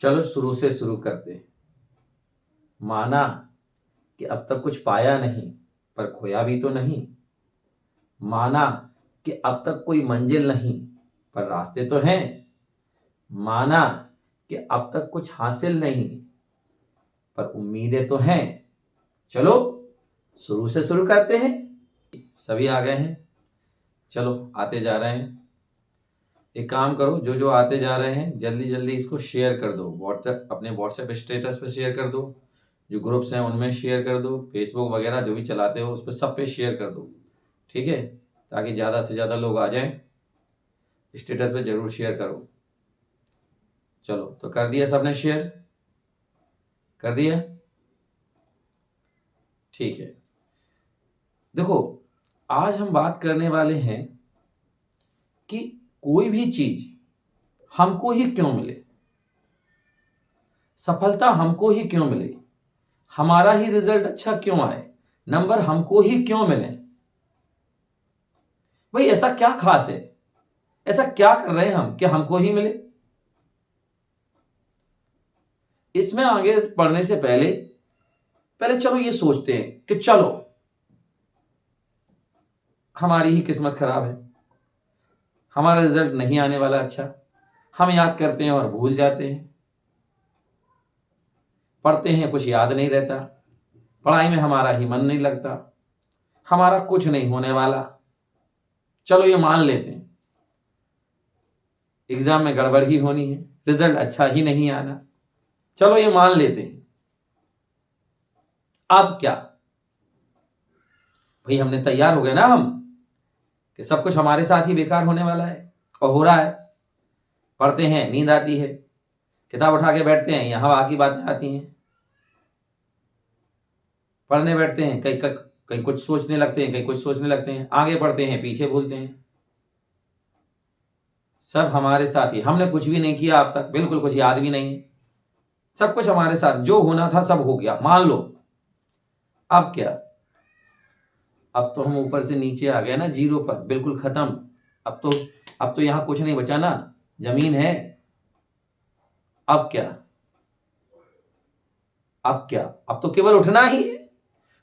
चलो शुरू से शुरू करते। माना कि अब तक कुछ पाया नहीं, पर खोया भी तो नहीं। माना कि अब तक कोई मंजिल नहीं, पर रास्ते तो हैं। माना कि अब तक कुछ हासिल नहीं, पर उम्मीदें तो हैं। चलो शुरू से शुरू करते हैं। सभी आ गए हैं? चलो आते जा रहे हैं। एक काम करो, जो जो आते जा रहे हैं जल्दी जल्दी इसको शेयर कर दो। व्हाट्सएप, अपने व्हाट्सएप स्टेटस पे शेयर कर दो, जो ग्रुप्स हैं उनमें शेयर कर दो, फेसबुक वगैरह जो भी चलाते हो उस पर सब पे शेयर कर दो, ठीक है, ताकि ज़्यादा से ज़्यादा लोग आ जाएं। स्टेटस पे जरूर शेयर करो। चलो तो कर दिया सबने शेयर? कर दिया? ठीक है। देखो, आज हम बात करने वाले हैं कि कोई भी चीज हमको ही क्यों मिले, सफलता हमको ही क्यों मिले, हमारा ही रिजल्ट अच्छा क्यों आए, नंबर हमको ही क्यों मिले। भाई ऐसा क्या खास है, ऐसा क्या कर रहे हैं हम कि हमको ही मिले। इसमें आगे पढ़ने से पहले पहले चलो ये सोचते हैं कि चलो हमारी ही किस्मत खराब है, हमारा रिजल्ट नहीं आने वाला अच्छा। हम याद करते हैं और भूल जाते हैं, पढ़ते हैं कुछ याद नहीं रहता, पढ़ाई में हमारा ही मन नहीं लगता, हमारा कुछ नहीं होने वाला। चलो ये मान लेते हैं एग्जाम में गड़बड़ ही होनी है, रिजल्ट अच्छा ही नहीं आना। चलो ये मान लेते हैं। अब क्या भाई, हमने तैयार हो गए ना हम कि सब कुछ हमारे साथ ही बेकार होने वाला है और हो रहा है। पढ़ते हैं नींद आती है, किताब उठा के बैठते हैं यहाँ हवा की बातें आती हैं, पढ़ने बैठते हैं कहीं कहीं कुछ सोचने लगते हैं, कहीं कुछ सोचने लगते हैं, आगे बढ़ते हैं पीछे भूलते हैं। सब हमारे साथ ही, हमने कुछ भी नहीं किया अब तक, बिल्कुल कुछ याद भी नहीं, सब कुछ हमारे साथ, जो होना था सब हो गया मान लो। अब क्या, अब तो हम ऊपर से नीचे आ गए ना, जीरो पर, बिल्कुल खत्म। अब तो यहां कुछ नहीं बचा ना, जमीन है। अब क्या, अब क्या, अब तो केवल उठना ही है।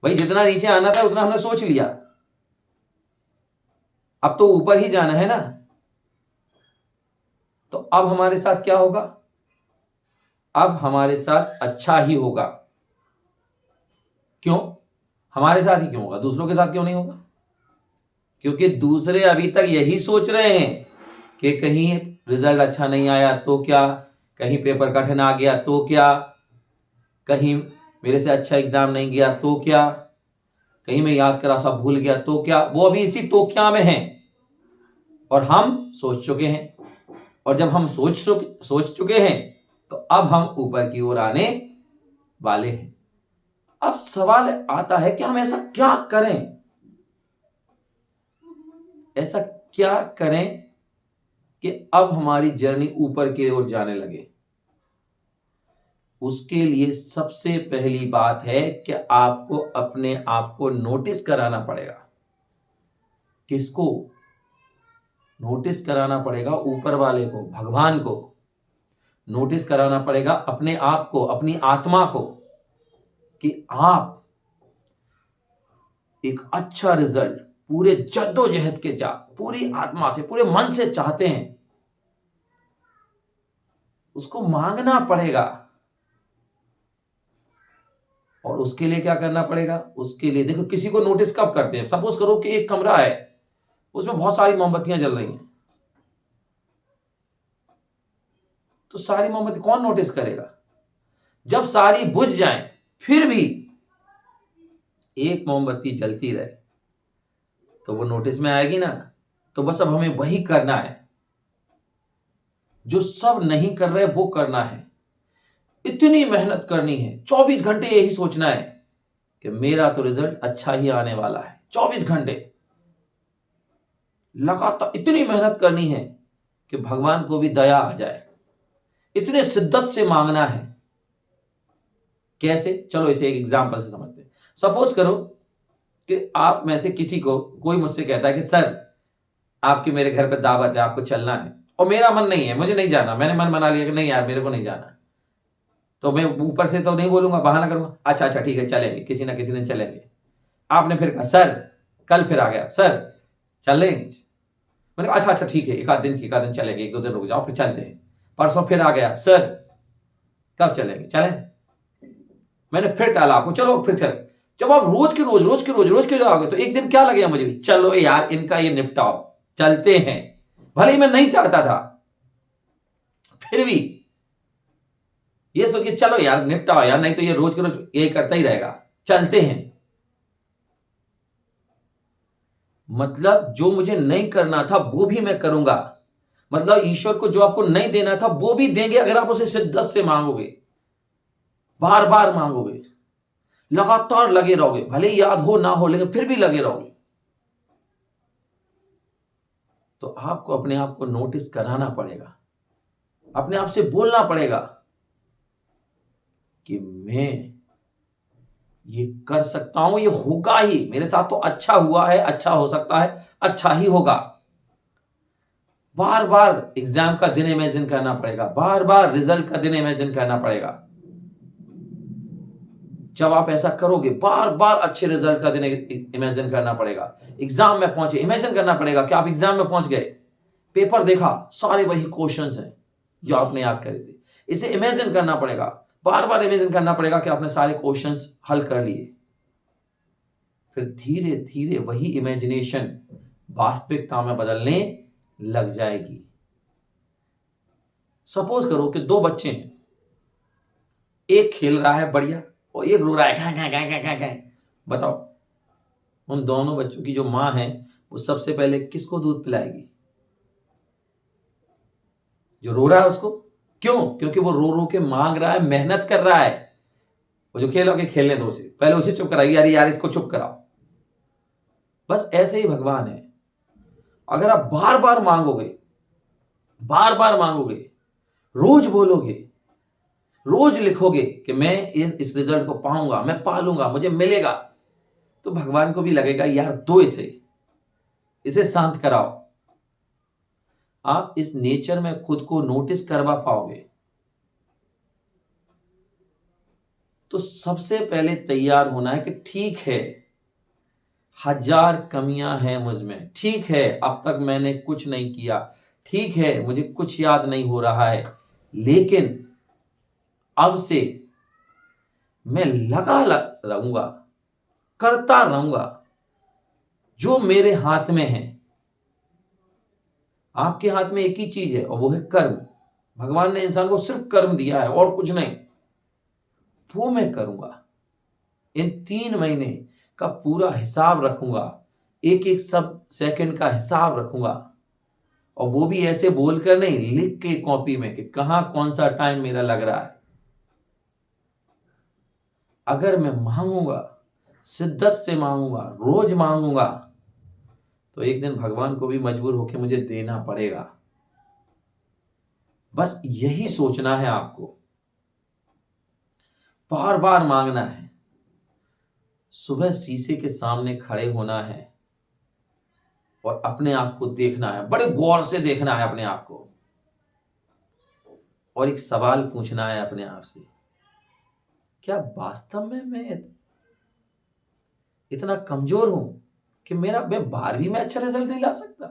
भाई जितना नीचे आना था उतना हमने सोच लिया, अब तो ऊपर ही जाना है ना। तो अब हमारे साथ क्या होगा, अब हमारे साथ अच्छा ही होगा। क्यों हमारे साथ ही क्यों होगा, दूसरों के साथ क्यों नहीं होगा? क्योंकि दूसरे अभी तक यही सोच रहे हैं कि कहीं रिजल्ट अच्छा नहीं आया तो क्या, कहीं पेपर कठिन आ गया तो क्या, कहीं मेरे से अच्छा एग्जाम नहीं गया तो क्या, कहीं मैं याद करा सब भूल गया तो क्या। वो अभी इसी तो क्या में हैं और हम सोच चुके हैं। और जब हम सोच चुके हैं तो अब हम ऊपर की ओर आने वाले हैं। अब सवाल आता है कि हम ऐसा क्या करें, ऐसा क्या करें कि अब हमारी जर्नी ऊपर की ओर जाने लगे। उसके लिए सबसे पहली बात है कि आपको अपने आप को नोटिस कराना पड़ेगा। किसको नोटिस कराना पड़ेगा? ऊपर वाले को, भगवान को नोटिस कराना पड़ेगा, अपने आप को, अपनी आत्मा को, कि आप एक अच्छा रिजल्ट पूरे जद्दोजहद के साथ, पूरी आत्मा से, पूरे मन से चाहते हैं। उसको मांगना पड़ेगा। और उसके लिए क्या करना पड़ेगा? उसके लिए देखो, किसी को नोटिस कब करते हैं? सपोज करो कि एक कमरा है, उसमें बहुत सारी मोमबत्तियां जल रही हैं, तो सारी मोमबत्ती कौन नोटिस करेगा? जब सारी बुझ जाएं फिर भी एक मोमबत्ती जलती रहे तो वो नोटिस में आएगी ना। तो बस अब हमें वही करना है जो सब नहीं कर रहे, वो करना है। इतनी मेहनत करनी है, 24 घंटे यही सोचना है कि मेरा तो रिजल्ट अच्छा ही आने वाला है। 24 घंटे लगातार इतनी मेहनत करनी है कि भगवान को भी दया आ जाए। इतने शिद्दत से मांगना है। कैसे? चलो इसे एक एग्जांपल से समझते हैं। सपोज करो कि आप में से किसी को, कोई मुझसे कहता है कि सर आपके मेरे घर पे दावत है, आपको चलना है, और मेरा मन नहीं है, मुझे नहीं जाना, मैंने मन बना लिया कि नहीं यार मेरे को नहीं जाना, तो मैं ऊपर से तो नहीं बोलूंगा, बहाना करूंगा, अच्छा अच्छा ठीक है चलेंगे, किसी ना किसी दिन चलेंगे। आपने फिर कहा सर कल फिर आ गया, सर चल लेंगे। मैंने कहा अच्छा अच्छा ठीक है, एक आध दिन चलेंगे, 1-2 दिन रुक जाओ फिर चलते हैं। परसों फिर आ गया, सर कब चलेंगे, चलें। मैंने फिर टाला आपको, चलो फिर चले। जब आप रोज के जाओगे तो एक दिन क्या लगेगा मुझे भी, चलो यार इनका ये निपटाओ, चलते हैं। भले ही मैं नहीं चाहता था, फिर भी ये सोच के चलो यार निपटाओ यार, नहीं तो ये रोज के रोज ये करता ही रहेगा, चलते हैं। मतलब जो मुझे नहीं करना था वो भी मैं करूंगा। मतलब ईश्वर को जो आपको नहीं देना था वो भी देंगे, अगर आप उसे शिद्दत से मांगोगे, बार बार मांगोगे, लगातार लगे रहोगे, भले ही याद हो ना हो लेकिन फिर भी लगे रहोगे। तो आपको अपने आप को नोटिस कराना पड़ेगा, अपने आप से बोलना पड़ेगा कि मैं ये कर सकता हूं, ये होगा ही, मेरे साथ तो अच्छा हुआ है, अच्छा हो सकता है, अच्छा ही होगा। बार बार एग्जाम का दिन इमेजिन करना पड़ेगा, बार बार रिजल्ट का दिन इमेजिन करना पड़ेगा। जब आप ऐसा करोगे, बार बार अच्छे रिजल्ट का दिन इमेजिन करना पड़ेगा। एग्जाम में पहुंचे, इमेजिन करना पड़ेगा कि आप एग्जाम में पहुंच गए, पेपर देखा, सारे वही क्वेश्चंस हैं जो आपने याद करे थे। इसे इमेजिन करना पड़ेगा, बार बार इमेजिन करना पड़ेगा कि आपने सारे क्वेश्चंस हल कर लिए। फिर धीरे धीरे वही इमेजिनेशन वास्तविकता में बदलने लग जाएगी। सपोज करो कि 2 बच्चे हैं, एक खेल रहा है बढ़िया और एक रो रहा है गाय गाय गाय गाय गाय। बताओ उन दोनों बच्चों की जो मां है वो सबसे पहले किसको दूध पिलाएगी? जो रो रहा है उसको। क्यों? क्योंकि वो रो रो के मांग रहा है, मेहनत कर रहा है। वो जो खेल के खेलने दो उसे, पहले उसे चुप कराइए, यार यार इसको चुप कराओ। बस ऐसे ही भगवान है। अगर आप बार बार मांगोगे, बार बार मांगोगे, रोज बोलोगे, रोज लिखोगे कि मैं इस रिजल्ट को पाऊंगा, मैं पालूंगा, मुझे मिलेगा, तो भगवान को भी लगेगा यार दो इसे शांत कराओ। आप इस नेचर में खुद को नोटिस करवा पाओगे। तो सबसे पहले तैयार होना है कि ठीक है, 1000 कमियां हैं मुझ में, ठीक है अब तक मैंने कुछ नहीं किया, ठीक है मुझे कुछ याद नहीं हो रहा है, लेकिन अब से मैं लगा रहूंगा, करता रहूंगा जो मेरे हाथ में है। आपके हाथ में एक ही चीज है और वो है कर्म। भगवान ने इंसान को सिर्फ कर्म दिया है और कुछ नहीं। वो मैं करूंगा। इन 3 महीने का पूरा हिसाब रखूंगा, एक एक सब सेकंड का हिसाब रखूंगा, और वो भी ऐसे बोलकर नहीं, लिख के कॉपी में कि कहां कौन सा टाइम मेरा लग रहा है। अगर मैं मांगूंगा, शिद्दत से मांगूंगा, रोज मांगूंगा, तो एक दिन भगवान को भी मजबूर होकर मुझे देना पड़ेगा। बस यही सोचना है आपको, बार बार मांगना है। सुबह शीशे के सामने खड़े होना है और अपने आप को देखना है, बड़े गौर से देखना है अपने आप को, और एक सवाल पूछना है अपने आप से, क्या वास्तव में मैं इतना कमजोर हूं कि मैं 12वीं में अच्छा रिजल्ट नहीं ला सकता?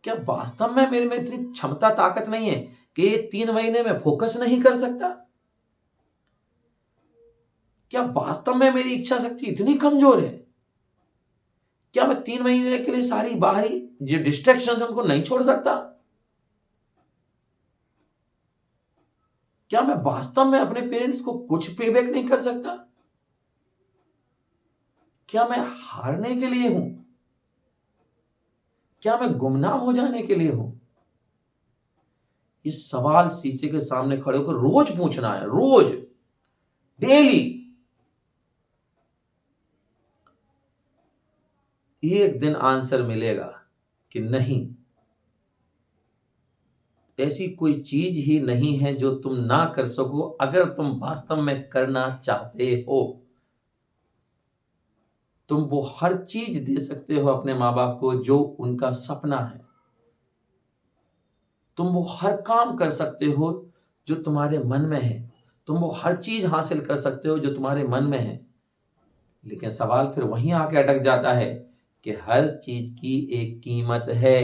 क्या वास्तव में मेरे में इतनी क्षमता ताकत नहीं है कि ये 3 महीने में फोकस नहीं कर सकता? क्या वास्तव में मेरी इच्छा शक्ति इतनी कमजोर है? क्या मैं 3 महीने के लिए सारी बाहरी जो डिस्ट्रैक्शन है उनको नहीं छोड़ सकता? क्या मैं वास्तव में अपने पेरेंट्स को कुछ पेबैक नहीं कर सकता? क्या मैं हारने के लिए हूं? क्या मैं गुमनाम हो जाने के लिए हूं? ये सवाल शीशे के सामने खड़े होकर रोज पूछना है, रोज, डेली। एक दिन आंसर मिलेगा कि नहीं, ऐसी कोई चीज ही नहीं है जो तुम ना कर सको अगर तुम वास्तव में करना चाहते हो। तुम वो हर चीज दे सकते हो अपने माँ बाप को जो उनका सपना है। तुम वो हर काम कर सकते हो जो तुम्हारे मन में है। तुम वो हर चीज हासिल कर सकते हो जो तुम्हारे मन में है, लेकिन सवाल फिर वहीं आके अटक जाता है कि हर चीज की एक कीमत है।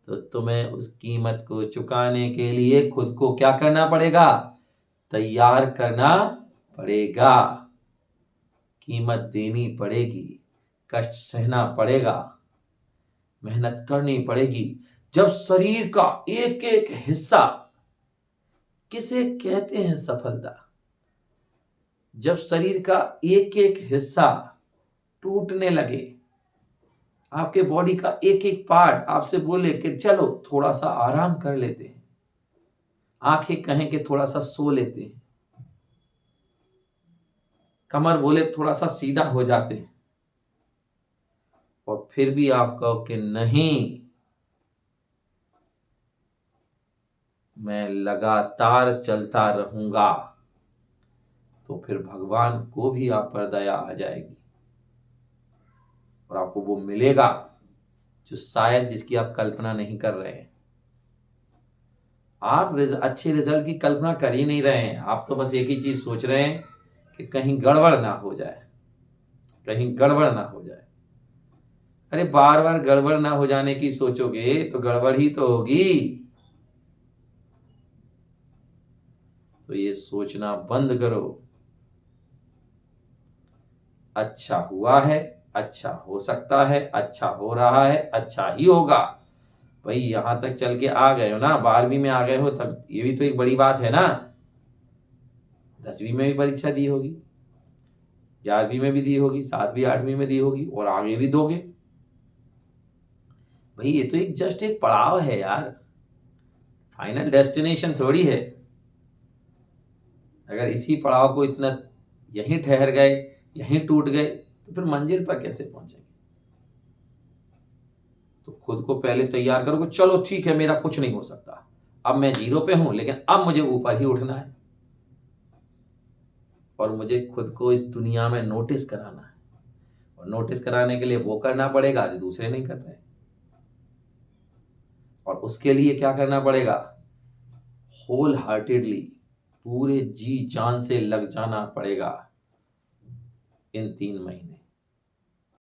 तो तुम्हें उस कीमत को चुकाने के लिए खुद को क्या करना पड़ेगा? तैयार करना पड़ेगा। कीमत देनी पड़ेगी, कष्ट सहना पड़ेगा, मेहनत करनी पड़ेगी। जब शरीर का एक एक हिस्सा, किसे कहते हैं सफलता, जब शरीर का एक एक हिस्सा टूटने लगे, आपके बॉडी का एक एक पार्ट आपसे बोले कि चलो थोड़ा सा आराम कर लेते हैं, आंखें कहें कि थोड़ा सा सो लेते हैं, कमर बोले थोड़ा सा सीधा हो जाते हैं, और फिर भी आप कहो कि नहीं, मैं लगातार चलता रहूंगा, तो फिर भगवान को भी आप पर दया आ जाएगी और आपको वो मिलेगा जो शायद जिसकी आप कल्पना नहीं कर रहे हैं। आप अच्छे रिजल्ट की कल्पना कर ही नहीं रहे हैं। आप तो बस एक ही चीज सोच रहे हैं कि कहीं गड़बड़ ना हो जाए, कहीं गड़बड़ ना हो जाए। अरे बार बार गड़बड़ ना हो जाने की सोचोगे तो गड़बड़ ही तो होगी। तो ये सोचना बंद करो। अच्छा हुआ है, अच्छा हो सकता है, अच्छा हो रहा है, अच्छा ही होगा। भाई यहां तक चल के आ गए हो ना, 12वीं में आ गए हो, तब ये भी तो एक बड़ी बात है ना। 10वीं में भी परीक्षा दी होगी, 11वीं में भी दी होगी, 7वीं 8वीं में दी होगी, और आगे भी दोगे। भाई ये तो एक जस्ट एक पड़ाव है यार, फाइनल डेस्टिनेशन थोड़ी है। अगर इसी पड़ाव को इतना यहीं ठहर गए, यहीं टूट गए, तो फिर मंजिल पर कैसे पहुंचेंगे? तो खुद को पहले तैयार करो कि चलो ठीक है, मेरा कुछ नहीं हो सकता, अब मैं 0 पे हूं, लेकिन अब मुझे ऊपर ही उठना है और मुझे खुद को इस दुनिया में नोटिस कराना है। और नोटिस कराने के लिए वो करना पड़ेगा जो दूसरे नहीं कर रहे, और उसके लिए क्या करना पड़ेगा? होल हार्टेडली, पूरे जी जान से लग जाना पड़ेगा इन 3 महीने।